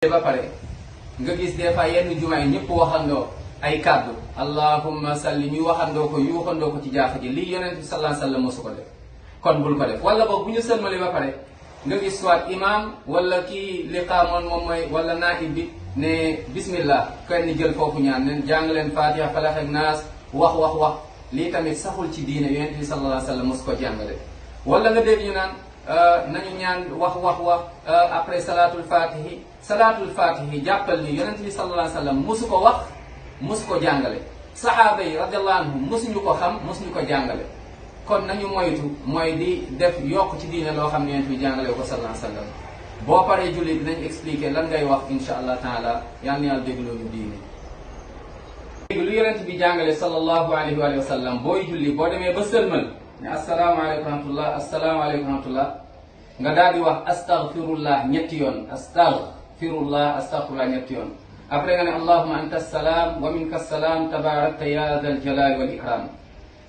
ba pare nga gis des fois yenn jumaa yi ñëpp waxandoo ay kàddu allahumma salli ñu waxandoo ko yuuxandoo ko ci jaaxa ji lii yonent bi sallallahu alayhi wasallam mosu ko def kon bul ko def wala boog bu ñu sëlmale ba pare nga gis soit imam wala kii liqaamoon moom mooy wala naib bi ne bismillah kenn jël foofu ñaan nen jàng leen fatiha falax ak naas wax lii tamit saxul ci diine yonent bi sallallahu alayhi wasallam mosu ko jàngale wala nga dégg ñu naan nañu ñaan wax après salatul fatihi jàppal ni yonent bi sallallahu alayhi wasallam mosu ko wax mosu ko jàngale saxaaba yi radiyallahu anhum mosuñu ko xam mosuñu ko jàngale kon nañu moytu mooy di def yokk ci diine loo xam ne yonent bi jàngale ko sallallahu alayhi wasallam boo paree julli dinañ expliquer lan ngay wax insha allah taala yal na yàlla dégloo ñu diine léegi lu yonent bi jàngale sallallahu alayhi wa sallam booy julli boo demee ba sëlmal ne asalaamaaleykum wa rahmatullah asalaamaaleykum wa rahmatullah nga daal di wax astaghfirullah ñetti yoon astaghfirullah ñetti yoon après nga ne allahumma anta salaam wa minka salaam tabarakta ya dal jalali wal ikram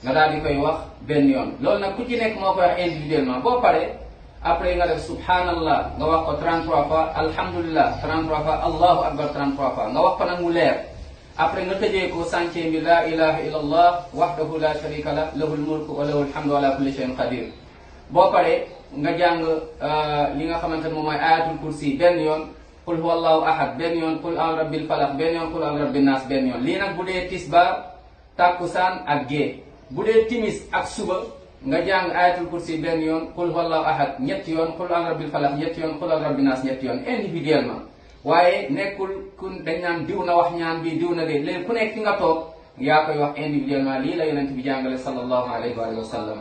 nga daal di koy wax benn yoon loolu nag ku ci nekk moo koy wax individuellement boo paree après nga def subhanallah nga wax ko 33 fois alhamdulillah 33 fois allahu akbar 33 fois nga wax ko nag mu leer après nga tëjee ko sàncee bi la ilaha illa allah wahdahu la sharika la lahul mulku wa lahul hamdu ala kulli shay'in qadir boo paree nga jàng li nga xamante ne moom mooy ayatul kursi benn yoon qul huwa allahu ahad benn yoon qul a'udhu rabbil falaq benn yoon qul a'udhu rabbin nas benn yoon lii nag bu dee tisbaar takkusaan ak gée bu dee timis ak suba nga jàng ayatul kursi benn yoon qul huwa allahu ahad ñetti yoon qul a'udhu rabbil falaq ñetti yoon qul a'udhu rabbin nas ñetti yoon individuellement waaye nekkul kun dañ naan diw na wax ñaan bi diw na de léegi ku nekk fi nga toog yaa koy wax individuellement lii la yonent bi jàngale sallallahu alayhi wa sallam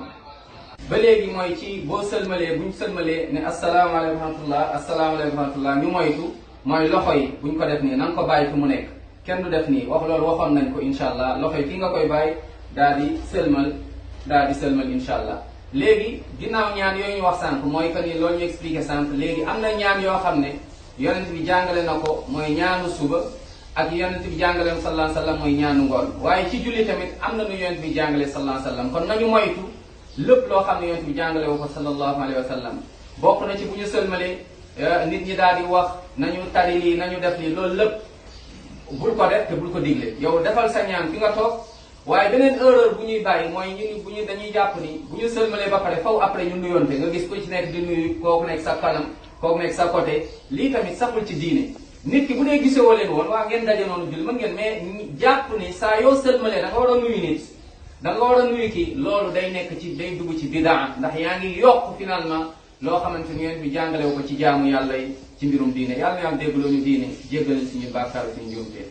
ba léegi mooy ci boo sëlmalee buñ sëlmalee ne asalaamaaleykum wa rahmatullah asalaamaaleykum wa rahmatullah ñu moytu mooy loxo yi buñ ko def nii na nga ko bàyyi fi mu nekk kenn du def nii wax loolu waxoon nañ ko insha allah loxo yi fi nga koy bàyyi daal di sëlmal insha allah léegi ginnaaw ñaan yooyu ñu wax sànq mooy que ni loolu ñu expliqué sànq léegi am na ñaan yoo xam ne yonent bi jàngale na ko mooy ñaanu suba ak yonent bi jàngale sallallahu alayhi wa sallam mooy ñaanu ngoon waaye ci julli tamit am na nu yonent bi jàngale sallallahu alayhi wa sallam kon nañu moytu lépp loo xam ne yonent bi jàngale wu ko sallallahu alayhi wa sallam bokk na ci bu ñu sëlmalee nit ñi daal di wax nañu tari lii nañu def lii loolu lépp bul ko def te bul ko digle yow defal sa ñaan fi nga toog waaye beneen erreur bu ñuy bàyyi mooy ñu dañuy jàpp ni bu ñu sëlmalee ba pare faw après ñu nuyoonte nga gis ku ci nekk di nuyu kooku nekk sa kanam kooku nekk sa côté lii tamit saxul ci diine nit ki bu dee gisewoo leen woon waa ngeen daje noonu jul mën ngeen mais jàpp ni saa yoo sëlmalee da nga war a nuyu nit da nga war a nuyu kii loolu day nekk ci day dugg ci bidaa ndax yaa ngi yokk finalement loo xamante ni yéen bi jàngalewu ko ci jaamu yàlla yi ci mbirum diine yàlla na yàlla déggloo ñu diine jéggal suñu bàkkaar suñu njuumte